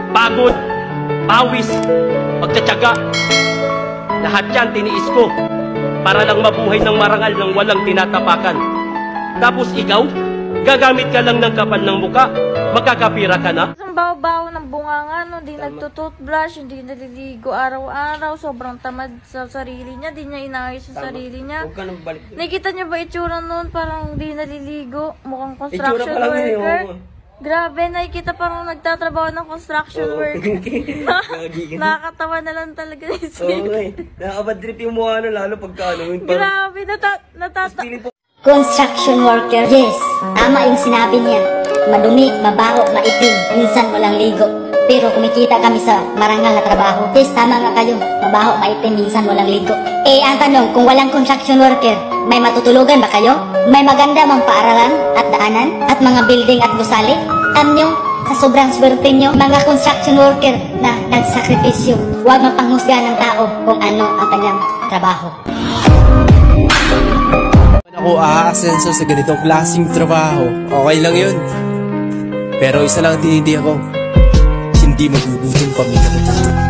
pagod, pawis, pagtsatsaga. Lahat yan tiniis ko para lang mabuhay ng marangal ng walang tinatapakan. Tapos ikaw, gagamit ka lang ng kapal ng muka, magkakapira ka na? Ang baho-baho ng bunganga, no? Di nagtututbrush, hindi naliligo araw-araw, sobrang tamad sa sarili niya, di niya inayos yung sarili niya. Huwag ka nang balik. Nakita niyo ba itsura noon? Parang di naliligo, mukhang Itsura construction pa lang yun, worker. oo. Grabe, nakikita parang nagtatrabaho ng construction work. Nakakatawa na lang talaga ni Oo Sid. nga eh. Nakakabadrip yung mukha na lalo pagka ano. Grabe, Construction worker, yes. Tama yung sinabi niya. Madumi, mabaho, maitim, minsan walang ligo. Pero kumikita kami sa marangal na trabaho. Yes, tama nga kayo. Mabaho, maitim, minsan walang ligo. Eh, ang tanong, kung walang construction worker, may matutulugan ba kayo? May maganda mang paaralan at daanan at mga building at gusali? Anyo, sa sobrang swerte nyo, mga construction worker na nagsakripisyo, huwag mapanghusga ng tao kung ano ang kanyang trabaho. Ako aasenso sa ganitong klaseng trabaho, okay lang yun. Pero isa lang tinindi ako, hindi magugutom pamilya ko.